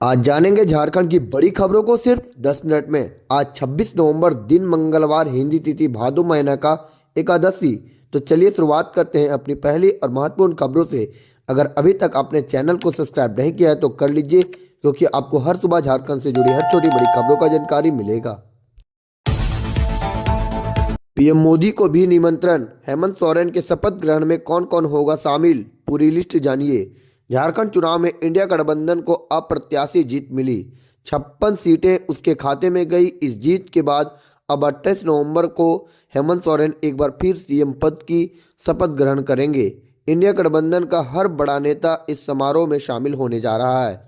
आज जानेंगे झारखंड की बड़ी खबरों को सिर्फ 10 मिनट में। आज 26 नवंबर दिन मंगलवार, हिंदी तिथि भादो महीना का एकादशी। तो चलिए शुरुआत करते हैं अपनी पहली और महत्वपूर्ण खबरों से। अगर अभी तक आपने चैनल को सब्सक्राइब नहीं किया है तो कर लीजिए, क्योंकि आपको हर सुबह झारखंड से जुड़ी हर छोटी बड़ी खबरों का जानकारी मिलेगा। पीएम मोदी को भी निमंत्रण, हेमंत सोरेन के शपथ ग्रहण में कौन कौन होगा शामिल, पूरी लिस्ट जानिए। झारखंड चुनाव में इंडिया गठबंधन को अप्रत्याशित जीत मिली। 56 सीटें उसके खाते में गई। इस जीत के बाद अब 28 नवंबर को हेमंत सोरेन एक बार फिर सीएम पद की शपथ ग्रहण करेंगे। इंडिया गठबंधन का हर बड़ा नेता इस समारोह में शामिल होने जा रहा है।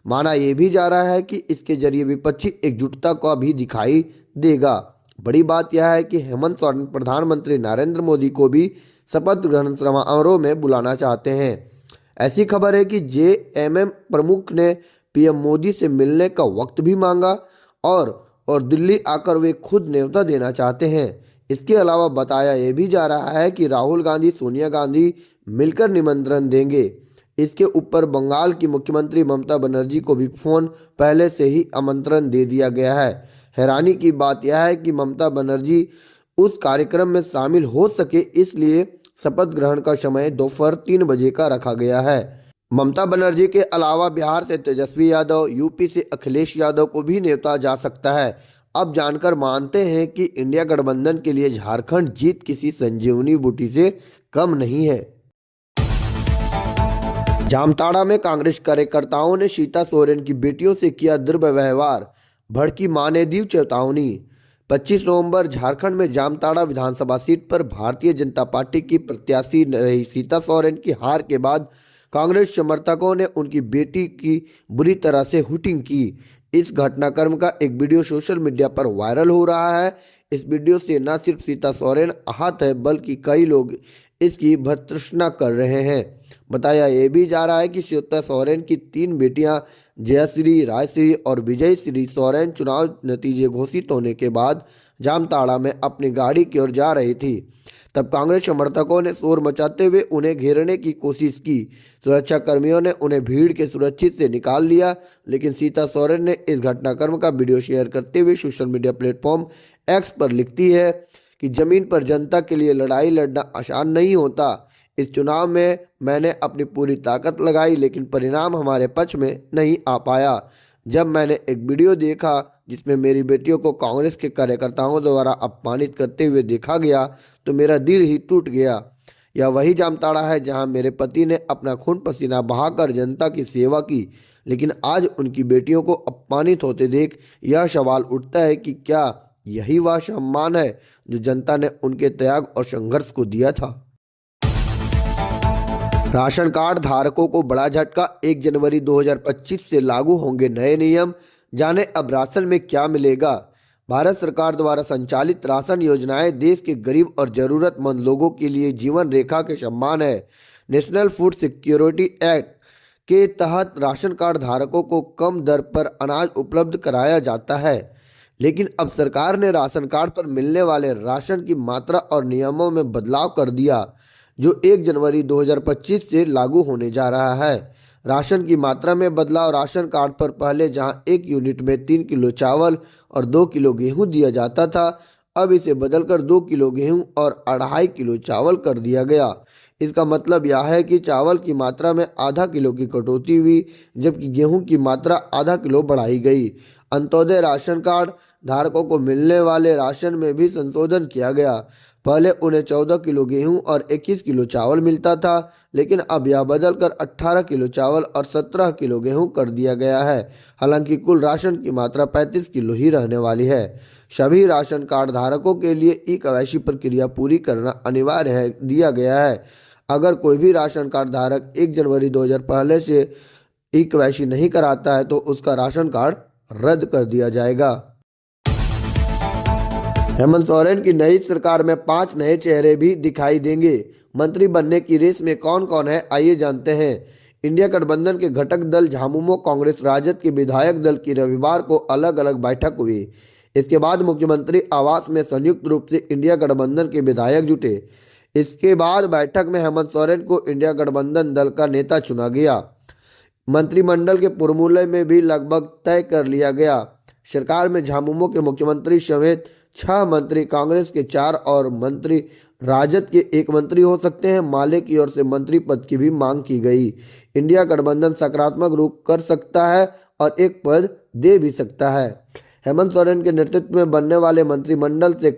माना यह भी जा रहा है कि इसके जरिए विपक्षी एकजुटता का भी दिखाई देगा। बड़ी बात यह है कि हेमंत सोरेन प्रधानमंत्री नरेंद्र मोदी को भी शपथ ग्रहण समारोह में बुलाना चाहते हैं। ऐसी खबर है कि जेएमएम प्रमुख ने पीएम मोदी से मिलने का वक्त भी मांगा और दिल्ली आकर वे खुद न्योता देना चाहते हैं। इसके अलावा बताया यह भी जा रहा है कि राहुल गांधी, सोनिया गांधी मिलकर निमंत्रण देंगे। इसके ऊपर बंगाल की मुख्यमंत्री ममता बनर्जी को भी फोन पहले से ही आमंत्रण दे दिया गया है। हैरानी की बात यह है कि ममता बनर्जी उस कार्यक्रम में शामिल हो सके, इसलिए शपथ ग्रहण का समय दोपहर 3 बजे का रखा गया है। ममता बनर्जी के अलावा बिहार से तेजस्वी यादव, यूपी से अखिलेश यादव को भी न्योता जा सकता है। अब जानकर मानते हैं कि इंडिया गठबंधन के लिए झारखंड जीत किसी संजीवनी बूटी से कम नहीं है। जामताड़ा में कांग्रेस कार्यकर्ताओं ने सीता सोरेन की बेटियों से किया दुर्व्यवहार, भड़की मां ने दी चेतावनी। 25 नवंबर झारखंड में जामताड़ा विधानसभा सीट पर भारतीय जनता पार्टी की प्रत्याशी रही सीता सोरेन की हार के बाद कांग्रेस समर्थकों ने उनकी बेटी की बुरी तरह से हुटिंग की। इस घटनाक्रम का एक वीडियो सोशल मीडिया पर वायरल हो रहा है। इस वीडियो से न सिर्फ सीता सोरेन आहत है, बल्कि कई लोग इसकी भर्त्सना कर रहे हैं। बताया यह भी जा रहा है कि सीता सोरेन की 3 बेटियां जयश्री, राजश्री और विजयश्री सोरेन चुनाव नतीजे घोषित होने के बाद जामताड़ा में अपनी गाड़ी की ओर जा रही थी। तब कांग्रेस समर्थकों ने शोर मचाते हुए उन्हें घेरने की कोशिश की। सुरक्षा कर्मियों ने उन्हें भीड़ के सुरक्षित से निकाल लिया, लेकिन सीता सोरेन ने इस घटनाक्रम का वीडियो शेयर करते हुए सोशल मीडिया प्लेटफॉर्म एक्स पर लिखती है कि जमीन पर जनता के लिए लड़ाई लड़ना आसान नहीं होता। इस चुनाव में मैंने अपनी पूरी ताकत लगाई, लेकिन परिणाम हमारे पक्ष में नहीं आ पाया। जब मैंने एक वीडियो देखा जिसमें मेरी बेटियों को कांग्रेस के कार्यकर्ताओं द्वारा अपमानित करते हुए देखा गया, तो मेरा दिल ही टूट गया। यह वही जामताड़ा है जहां मेरे पति ने अपना खून पसीना बहाकर जनता की सेवा की, लेकिन आज उनकी बेटियों को अपमानित होते देख यह सवाल उठता है कि क्या यही वह सम्मान है जो जनता ने उनके त्याग और संघर्ष को दिया था। राशन कार्ड धारकों को बड़ा झटका, 1 जनवरी 2025 से लागू होंगे नए नियम। जाने अब राशन में क्या मिलेगा। भारत सरकार द्वारा संचालित राशन योजनाएं देश के गरीब और जरूरतमंद लोगों के लिए जीवन रेखा के समान है। नेशनल फूड सिक्योरिटी एक्ट के तहत राशन कार्ड धारकों को कम दर पर अनाज उपलब्ध कराया जाता है, लेकिन अब सरकार ने राशन कार्ड पर मिलने वाले राशन की मात्रा और नियमों में बदलाव कर दिया, जो 1 जनवरी 2025 से लागू होने जा रहा है। राशन की मात्रा में बदलाव। राशन कार्ड पर पहले जहां 1 यूनिट में 3 किलो चावल और 2 किलो गेहूं दिया जाता था, अब इसे बदलकर 2 किलो गेहूं और 2.5 किलो चावल कर दिया गया। इसका मतलब यह है कि चावल की मात्रा में आधा किलो की कटौती हुई, जबकि गेहूं की मात्रा आधा किलो बढ़ाई गई। अंत्योदय राशन कार्ड धारकों को मिलने वाले राशन में भी संशोधन किया गया। पहले उन्हें 14 किलो गेहूं और 21 किलो चावल मिलता था, लेकिन अब यह बदलकर 18 किलो चावल और 17 किलो गेहूं कर दिया गया है। हालांकि कुल राशन की मात्रा 35 किलो ही रहने वाली है। सभी राशन कार्ड धारकों के लिए ई-केवाईसी प्रक्रिया पूरी करना अनिवार्य है दिया गया है। अगर कोई भी राशन कार्ड धारक 1 जनवरी 2000 पहले से ई-केवाईसी नहीं कराता है तो उसका राशन कार्ड रद्द कर दिया जाएगा। हेमंत सोरेन की नई सरकार में 5 नए चेहरे भी दिखाई देंगे। मंत्री बनने की रेस में कौन कौन है, आइए जानते हैं। इंडिया गठबंधन के घटक दल झामुमो, कांग्रेस, राजद के विधायक दल की रविवार को अलग अलग बैठक हुई। इसके बाद मुख्यमंत्री आवास में संयुक्त रूप से इंडिया गठबंधन के विधायक जुटे। इसके बाद बैठक में हेमंत सोरेन को इंडिया गठबंधन दल का नेता चुना गया। मंत्रिमंडल के फॉर्मूले में भी लगभग तय कर लिया गया। सरकार में झामुमो के मुख्यमंत्री समेत 6 मंत्री, कांग्रेस के 4 और मंत्री राजद के 1 मंत्री हो सकते हैं। माले की ओर से मंत्री पद की भी मांग की गई। इंडिया गठबंधन सकारात्मक रुख कर सकता है और 1 पद दे भी सकता है। हेमंत सोरेन के नेतृत्व में बनने वाले मंत्रिमंडल से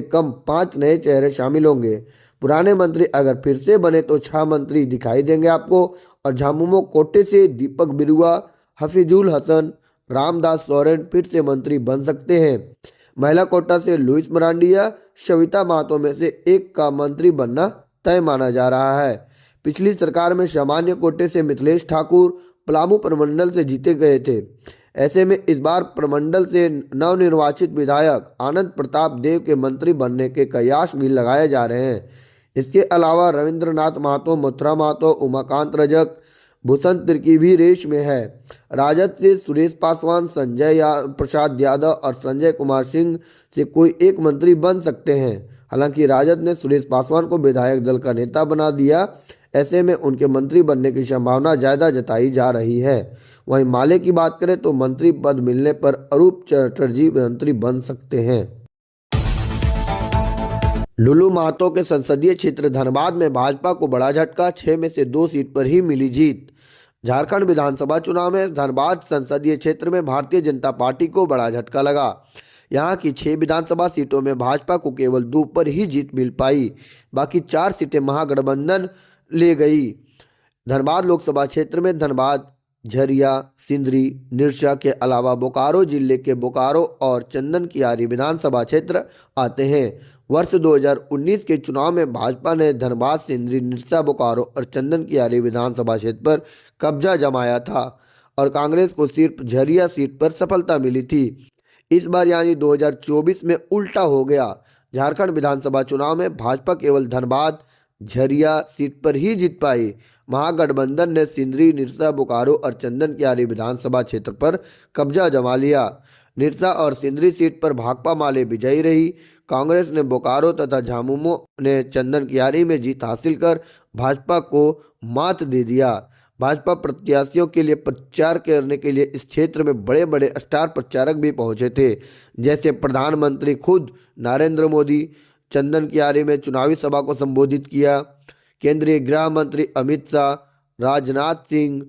कम 5 नए चेहरे शामिल होंगे। पुराने मंत्री अगर फिर से बने तो 6 मंत्री दिखाई देंगे आपको। और झामुमो कोटे से दीपक बिरुआ, हफीजुल हसन, रामदास सोरेन फिर से मंत्री बन सकते हैं। महिला कोटा से लुइस मरांडिया, सविता महतो में से एक का मंत्री बनना तय माना जा रहा है। पिछली सरकार में सामान्य कोटे से मिथिलेश ठाकुर पलामू प्रमंडल से जीते गए थे। ऐसे में इस बार प्रमंडल से नवनिर्वाचित विधायक आनंद प्रताप देव के मंत्री बनने के कयास भी लगाए जा रहे हैं। इसके अलावा रविंद्रनाथ महतो, मथुरा महतो, उमाकांत रजक, भूषण तिर्की भी रेस में है। राजद से सुरेश पासवान, संजय प्रसाद यादव और संजय कुमार सिंह से कोई एक मंत्री बन सकते हैं। हालांकि राजद ने सुरेश पासवान को विधायक दल का नेता बना दिया। ऐसे में उनके मंत्री बनने की संभावना ज़्यादा जताई जा रही है। वहीं माले की बात करें तो मंत्री पद मिलने पर अरूप चटर्जी मंत्री बन सकते हैं। लुलू महतो के संसदीय क्षेत्र धनबाद में भाजपा को बड़ा झटका, 6 में से 2 सीट पर ही मिली जीत। झारखंड विधानसभा चुनाव में धनबाद संसदीय क्षेत्र में भारतीय जनता पार्टी को बड़ा झटका लगा। यहां की 6 विधानसभा सीटों में भाजपा को केवल 2 पर ही जीत मिल पाई। बाकी 4 सीटें महागठबंधन ले गई। धनबाद लोकसभा क्षेत्र में धनबाद, झरिया, सिंदरी, निरसा के अलावा बोकारो जिले के बोकारो और चंदन कियारी विधानसभा क्षेत्र आते हैं। वर्ष 2019 के चुनाव में भाजपा ने धनबाद, सिंदरी, निरसा, बोकारो और चंदन कियारी विधानसभा क्षेत्र पर कब्जा जमाया था और कांग्रेस को सिर्फ झरिया सीट पर सफलता मिली थी। इस बार यानी 2024 में उल्टा हो गया। झारखंड विधानसभा चुनाव में भाजपा केवल धनबाद, झरिया सीट पर ही जीत पाई। महागठबंधन ने सिंदरी, निरसा, बोकारो और चंदन कियारी विधानसभा क्षेत्र पर कब्जा जमा लिया। निरसा और सिंदरी सीट पर भाकपा माले विजयी रही। कांग्रेस ने बोकारो तथा झामुमो ने चंदन कियारी में जीत हासिल कर भाजपा को मात दे दिया। भाजपा प्रत्याशियों के लिए प्रचार करने के लिए इस क्षेत्र में बड़े बड़े स्टार प्रचारक भी पहुंचे थे, जैसे प्रधानमंत्री खुद नरेंद्र मोदी। चंदन कियारी में चुनावी सभा को संबोधित किया। केंद्रीय गृह मंत्री अमित शाह, राजनाथ सिंह,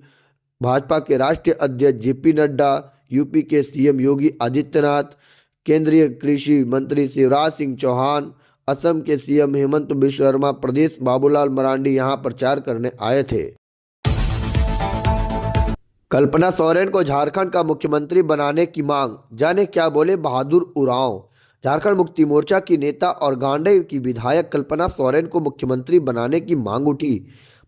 भाजपा के राष्ट्रीय अध्यक्ष जेपी नड्डा, यूपी के सीएम योगी आदित्यनाथ, केंद्रीय कृषि मंत्री शिवराज सिंह चौहान, असम के सीएम हेमंत बिश्व शर्मा, प्रदेश बाबूलाल मरांडी यहां प्रचार करने आए थे। कल्पना सोरेन को झारखंड का मुख्यमंत्री बनाने की मांग, जाने क्या बोले बहादुर उरांव। झारखंड मुक्ति मोर्चा की नेता और गांडे की विधायक कल्पना सोरेन को मुख्यमंत्री बनाने की मांग उठी।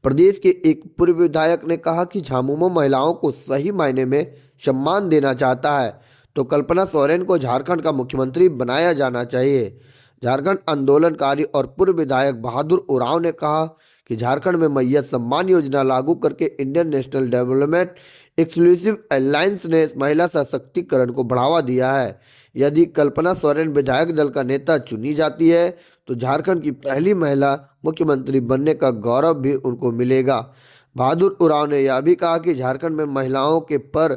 प्रदेश के एक पूर्व विधायक ने कहा कि झामुमो महिलाओं को सही मायने में सम्मान देना चाहता है तो कल्पना सोरेन को झारखंड का मुख्यमंत्री बनाया जाना चाहिए। झारखंड आंदोलनकारी और पूर्व विधायक बहादुर उरांव ने कहा कि झारखंड में मैया सम्मान योजना लागू करके Indian national development exclusive alliance ने महिला सशक्तिकरण को बढ़ावा दिया है। यदि कल्पना सोरेन विधायक दल का नेता चुनी जाती है तो झारखंड की पहली महिला मुख्यमंत्री बनने का गौरव भी उनको मिलेगा। बहादुर उरांव ने यह भी कहा कि झारखंड में महिलाओं के पर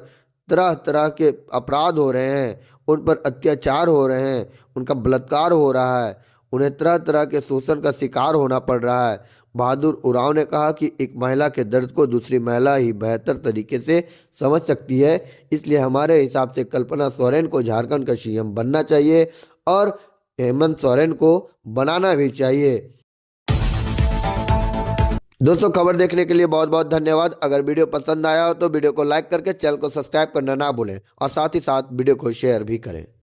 तरह तरह के अपराध हो रहे हैं, उन पर अत्याचार हो रहे हैं, उनका बलात्कार हो रहा है, उन्हें तरह तरह के शोषण का शिकार होना पड़ रहा है। बहादुर उरांव ने कहा कि एक महिला के दर्द को दूसरी महिला ही बेहतर तरीके से समझ सकती है, इसलिए हमारे हिसाब से कल्पना सोरेन को झारखंड का सीएम बनना चाहिए और हेमंत सोरेन को बनाना भी चाहिए। दोस्तों, खबर देखने के लिए बहुत बहुत धन्यवाद। अगर वीडियो पसंद आया हो तो वीडियो को लाइक करके चैनल को सब्सक्राइब करना ना भूलें और साथ ही साथ वीडियो को शेयर भी करें।